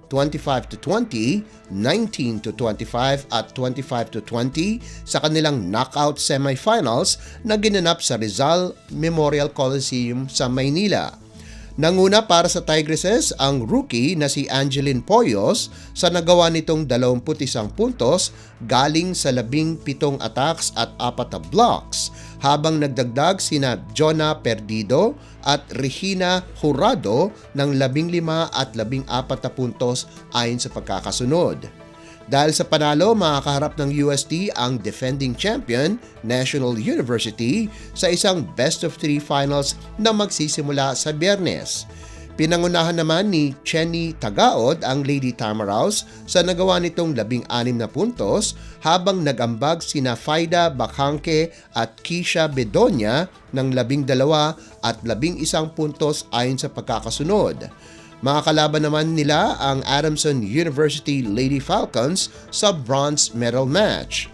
25-20, 19-25 at 25-20 sa kanilang knockout semifinals na ginanap sa Rizal Memorial Coliseum sa Maynila. Nanguna para sa Tigresses ang rookie na si Angeline Poyos sa nagawa nitong 21 puntos galing sa 17 attacks at 4 na blocks, habang nagdagdag sina Jonah Perdido at Regina Jurado ng 15 at 14 na puntos ayon sa pagkakasunod. Dahil sa panalo, makakaharap ng UST ang defending champion, National University, sa isang best-of-3 finals na magsisimula sa Biyernes. Pinangunahan naman ni Chenny Tagaod ang Lady Tamaraws sa nagawa nitong 16 na puntos, habang nagambag sina Faida Bakhanke at Kisha Bedonia ng 12 at 11 puntos ayon sa pagkakasunod. Mga kalaban naman nila ang Adamson University Lady Falcons sa bronze medal match.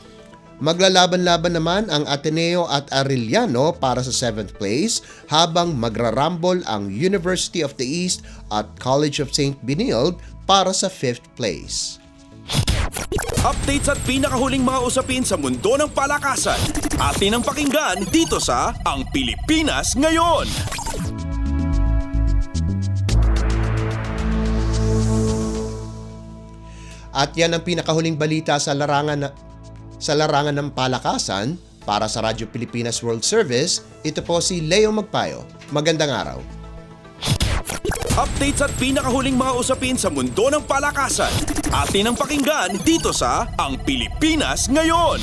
Maglalaban-laban naman ang Ateneo at Arellano para sa 7th place, habang magrarambol ang University of the East at College of St. Benilde para sa 5th place. Updates at pinakahuling mga usapin sa mundo ng palakasan. Atin ang pakinggan dito sa Ang Pilipinas Ngayon. At yan ang pinakahuling balita sa larangan ng palakasan. Para sa Radyo Pilipinas World Service, ito po si Leo Magpayo. Magandang araw. Updates at pinakahuling mga usapin sa mundo ng palakasan. Atin ang pakinggan dito sa Ang Pilipinas Ngayon.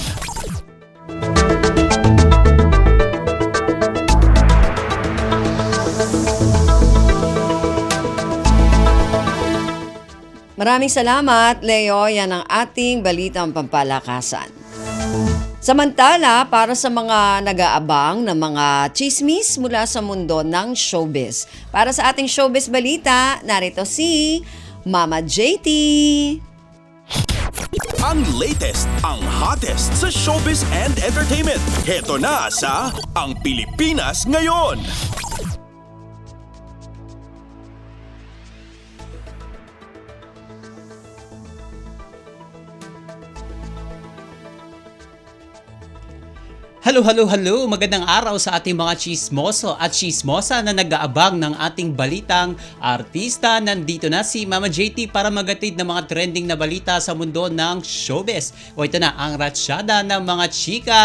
Maraming salamat, Leo. Yan ang ating balitang pampalakasan. Samantala, para sa mga nag-aabang ng mga chismis mula sa mundo ng showbiz. Para sa ating showbiz balita, narito si Mama JT. Ang latest, ang hottest sa showbiz and entertainment. Heto na sa Ang Pilipinas Ngayon. Hello! Magandang araw sa ating mga chismoso at chismosa na nag-aabang ng ating balitang artista. Nandito na si Mama JT para magatid ng mga trending na balita sa mundo ng showbiz. O ito na ang ratsyada ng mga chika.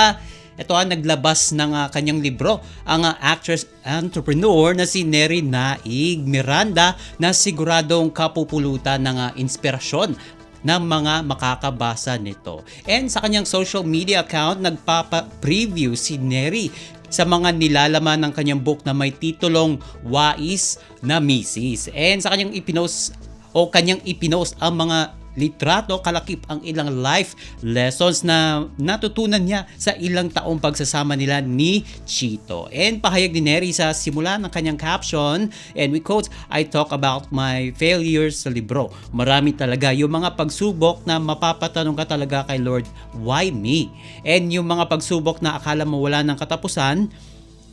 Ito ang naglabas ng kanyang libro, ang actress entrepreneur na si Neri Naig Miranda na siguradong kapupulutan ng inspirasyon ng mga makakabasa nito. And sa kanyang social media account, nagpapa-preview si Neri sa mga nilalaman ng kanyang book na may titulong Wais na Misis. And sa kanyang ipinost ang mga litrato, kalakip ang ilang life lessons na natutunan niya sa ilang taong pagsasama nila ni Chito. And pahayag ni Neri sa simula ng kanyang caption, and we quote, "I talk about my failures sa libro. Marami talaga yung mga pagsubok na mapapatanong ka talaga kay Lord, why me? And yung mga pagsubok na akala mo wala ng katapusan,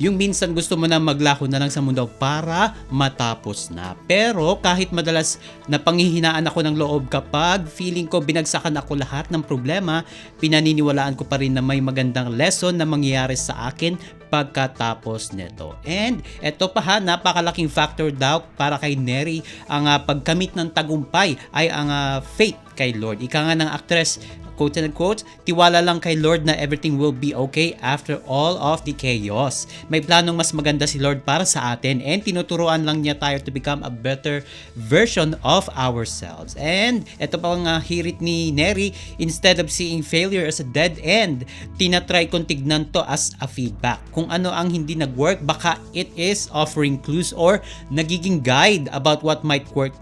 yung minsan gusto mo na maglaho na lang sa mundo para matapos na. Pero kahit madalas na panghihinaan ako ng loob kapag feeling ko binagsakan ako lahat ng problema, pinaniniwalaan ko pa rin na may magandang lesson na mangyayari sa akin pagkatapos nito." And eto pa napakalaking factor daw para kay Neri ang pagkamit ng tagumpay ay ang faith kay Lord. Ika nga ng actress, quote and quote, "Tiwala lang kay Lord na everything will be okay after all of the chaos. May planong mas maganda si Lord para sa atin and tinuturuan lang niya tayo to become a better version of ourselves." And ito pa ang hirit ni Neri, "Instead of seeing failure as a dead end, tinatry kong tignan to as a feedback. Kung ano ang hindi nag-work, baka it is offering clues or nagiging guide about what might work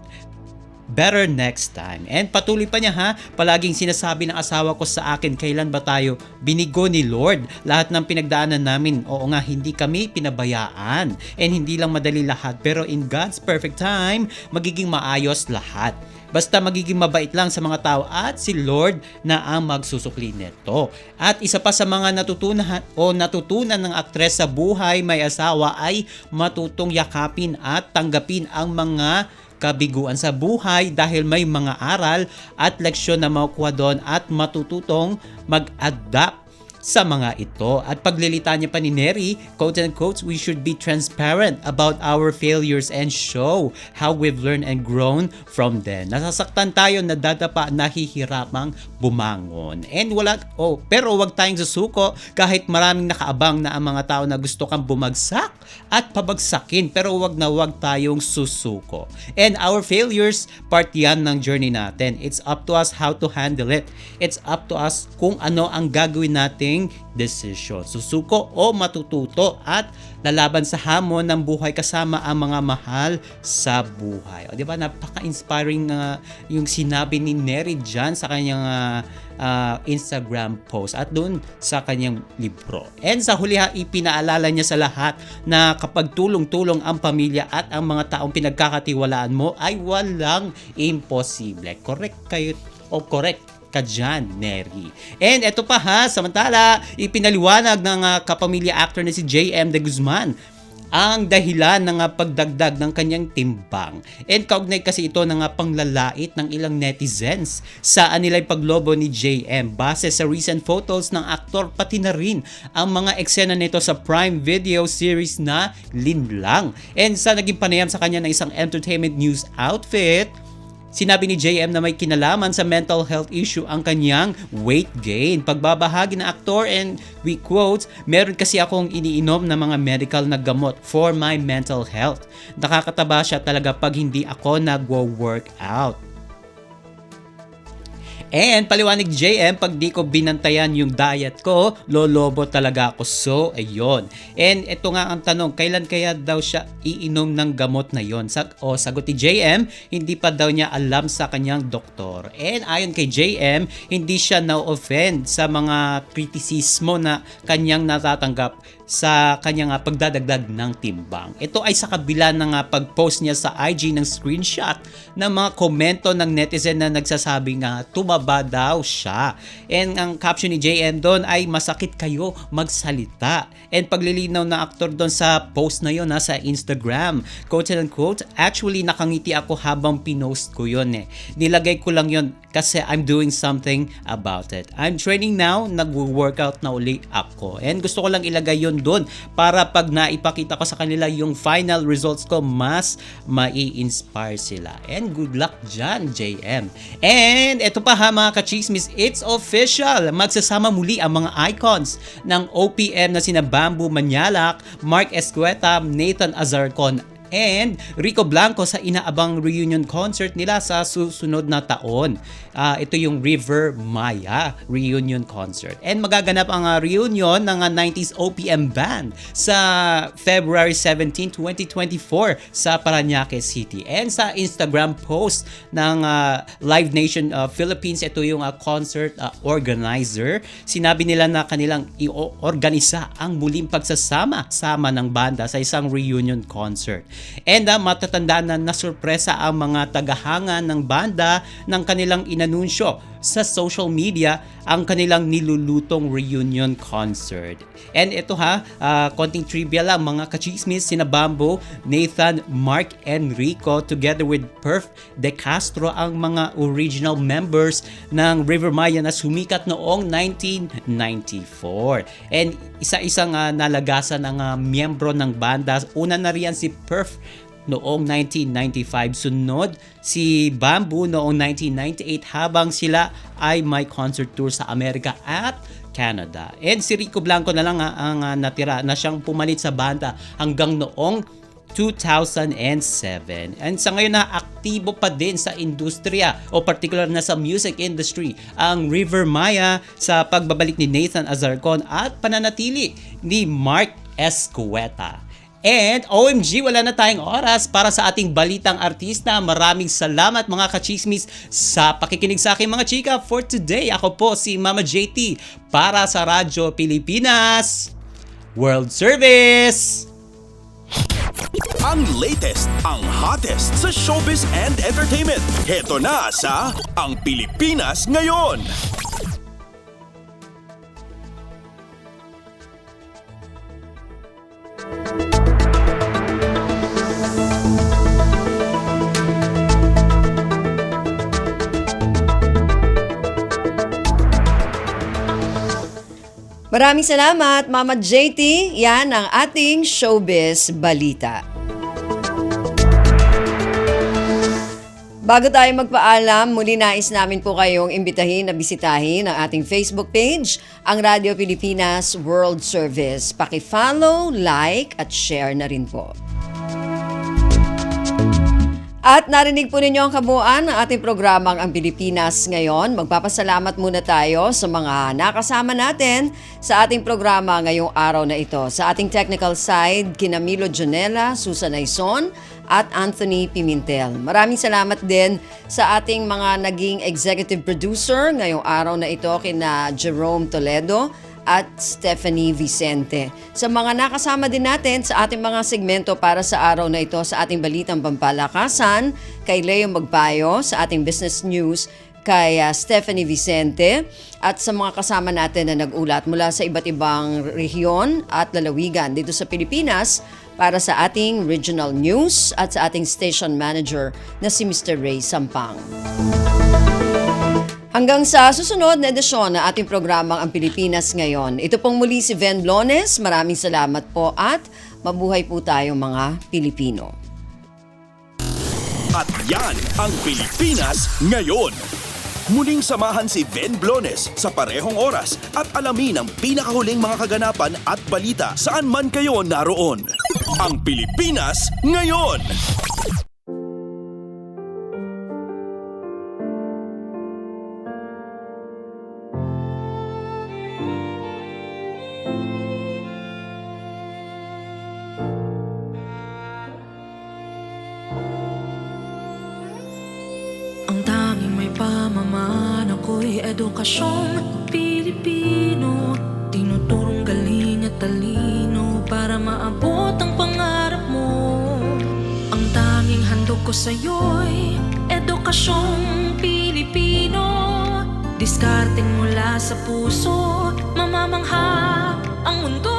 better next time." And patuloy pa niya palaging sinasabi ng asawa ko sa akin, "Kailan ba tayo binigo ni Lord? Lahat ng pinagdaanan namin, oo nga, hindi kami pinabayaan. And hindi lang madali lahat, pero in God's perfect time, magiging maayos lahat. Basta magiging mabait lang sa mga tao at si Lord na ang magsusukli nito." At isa pa sa mga natutunan ng aktres sa buhay may asawa ay matutong yakapin at tanggapin ang mga kabiguan sa buhay dahil may mga aral at leksyon na makukuha doon at matututong mag-adapt sa mga ito. At paglilita niya pa ni Neri, quote and quote, "We should be transparent about our failures and show how we've learned and grown from them." Nasasaktan tayo, nadadapa, nahihirapang bumangon. And pero wag tayong susuko kahit maraming nakaabang na ang mga tao na gusto kang bumagsak at pabagsakin, pero wag tayong susuko. And our failures, part yan ng journey natin. It's up to us how to handle it. It's up to us kung ano ang gagawin natin decision. Susuko o matututo at lalaban sa hamon ng buhay kasama ang mga mahal sa buhay. O, di ba? Napaka-inspiring yung sinabi ni Neri dyan sa kanyang Instagram post at doon sa kanyang libro. And sa huli ipinaalala niya sa lahat na kapag tulong-tulong ang pamilya at ang mga taong pinagkakatiwalaan mo ay walang imposible. Correct ka dyan, Neri. And eto pa samantala, ipinaliwanag ng kapamilya actor na si JM De Guzman ang dahilan ng pagdagdag ng kanyang timbang. And kaugnay kasi ito ng panglalait ng ilang netizens sa anilay paglobo ni JM. Base sa recent photos ng aktor, pati na rin ang mga eksena nito sa Prime Video series na Linlang. And sa naging panayam sa kanya ng isang entertainment news outfit, Sinabi ni JM na may kinalaman sa mental health issue ang kanyang weight gain. Pagbabahagi ng aktor, and we quote, meron kasi akong iniinom na mga medical na gamot for my mental health. Nakakataba siya talaga pag hindi ako nagwo-workout. And paliwanag JM, pag di ko binantayan yung diet ko, lolobo talaga ako. So, ayun. And ito nga ang tanong, kailan kaya daw siya iinom ng gamot na yon? Sagot ni JM, hindi pa daw niya alam sa kanyang doktor. And ayon kay JM, hindi siya na-offend sa mga kritisismo na kanyang natatanggap sa kanyang pagdadagdag ng timbang. Ito ay sa kabila ng pag-post niya sa IG ng screenshot ng mga komento ng netizen na nagsasabi nga tumaba daw siya. And ang caption ni JM doon ay masakit kayo magsalita. And paglilinaw na aktor doon sa post na yon sa Instagram, quote and unquote, actually nakangiti ako habang pinost ko yon Nilagay ko lang yon kasi I'm doing something about it. I'm training now, nag-workout na uli ako. And gusto ko lang ilagay yon doon para pag naipakita ko sa kanila yung final results ko, mas mai-inspire sila. And good luck dyan, JM. And eto pa mga kachismis, it's official. Magsasama muli ang mga icons ng OPM na sina Bamboo Manyalak, Mark Escueta, Nathan Azarcon, and Rico Blanco sa inaabang reunion concert nila sa susunod na taon. Ito yung River Maya reunion concert. And magaganap ang reunion ng 90s OPM band sa February 17, 2024 sa Parañaque City. And sa Instagram post ng Live Nation Philippines, ito yung concert organizer. Sinabi nila na kanilang i-organisa ang muling pagsasama-sama ng banda sa isang reunion concert. And matatandaan na nasurpresa ang mga tagahanga ng banda ng kanilang inanunsyo sa social media ang kanilang nilulutong reunion concert. And ito konting trivia lang mga kachismis, sina Bamboo, Nathan, Mark, and Rico together with Perf De Castro ang mga original members ng River Maya na sumikat noong 1994. And isa-isang nalagasan ng miyembro ng banda. Una na riyan si Perf noong 1995. Sunod si Bamboo noong 1998 habang sila ay may concert tour sa Amerika at Canada. And si Rico Blanco na lang ang natira na siyang pumalit sa banda hanggang noong 2007. And sa ngayon aktibo pa din sa industriya o particular na sa music industry ang River Maya sa pagbabalik ni Nathan Azarcon at pananatili ni Mark Escueta. And OMG, wala na tayong oras para sa ating balitang artista. Maraming salamat mga kachismis sa pakikinig sa akin mga chika for today. Ako po si Mama JT para sa Radyo Pilipinas World Service. Ang latest, ang hottest sa showbiz and entertainment. Heto na sa Ang Pilipinas Ngayon. Maraming salamat, Mama JT. Yan ang ating showbiz balita. Bago tayo magpaalam, muli nais namin po kayong imbitahin na bisitahin ang ating Facebook page, ang Radyo Pilipinas World Service. Paki-follow, like at share na rin po. At narinig po ninyo ang kabuuan ng ating programang Ang Pilipinas Ngayon. Magpapasalamat muna tayo sa mga nakasama natin sa ating programa ngayong araw na ito. Sa ating technical side, kina Milo Jonella, Susan Aison at Anthony Pimentel. Maraming salamat din sa ating mga naging executive producer ngayong araw na ito, kina Jerome Toledo at Stephanie Vicente. Sa mga nakasama din natin sa ating mga segmento para sa araw na ito sa ating Balitang Pampalakasan, kay Leo Magpayo, sa ating business news, kay Stephanie Vicente, at sa mga kasama natin na nag-ulat mula sa iba't ibang rehiyon at lalawigan dito sa Pilipinas para sa ating regional news at sa ating station manager na si Mr. Ray Sampang. Hanggang sa susunod na edisyon na ating programang Ang Pilipinas Ngayon. Ito pong muli si Ven Blones. Maraming salamat po at mabuhay po tayo mga Pilipino. At yan ang Pilipinas Ngayon. Muling samahan si Ben Blones sa parehong oras at alamin ang pinakahuling mga kaganapan at balita saan man kayo naroon. Ang Pilipinas Ngayon! Ang tanging may pamaman ako'y edukasyong Pilipino. Tinuturong galing at talino para maabot ang pangarap mo. Ang tanging handog ko sa'yo'y edukasyong Pilipino. Diskarteng mula sa puso, mamamangha ang mundo.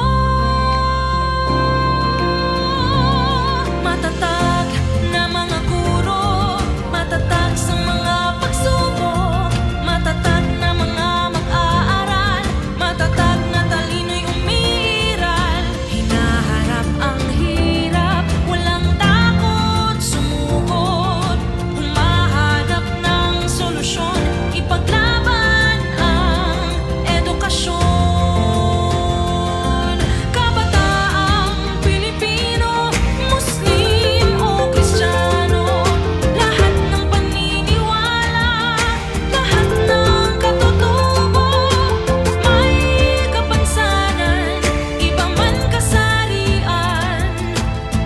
Matatag na mga guro, matatag sa mga pagsubok, matatag na mga mag-aaral, matatag na talino'y umiiral. Hinaharap ang hirap, walang takot sumugod, humahanap ng solusyon, ipaglaban ang edukasyon. Kabataang Pilipino, Muslim o Kristiyano, lahat ng paniniwala, lahat ng katutubo, may kapansanan, iba man kasarian.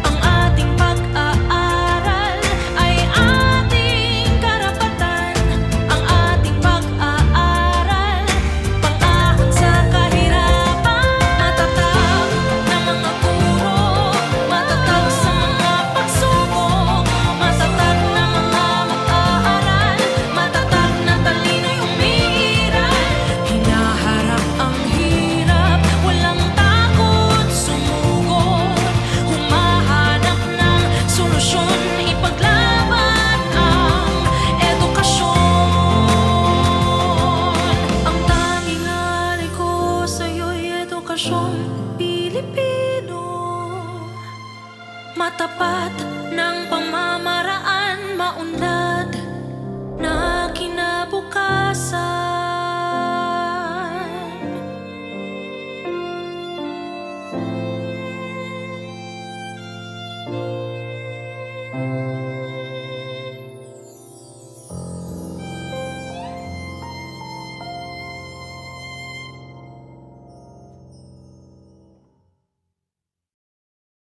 Ang ating pag-aaral ay ating karapatan. Ang ating pag-aaral, pang-ahon sa kahirapan. Matatag na mga guro, matatag sa mga pagsubok, matatag na mga mag-aaral, matatag na talino'y umiiral. Hinaharap ang hirap, walang takot sumugod, humahanap ng solusyon, ipaglaban ang edukasyon. Ang tanging alay ko sa'yo'y edukasyong Pilipino. Matapat ng pamamaraan, maunlad na kinabukasan.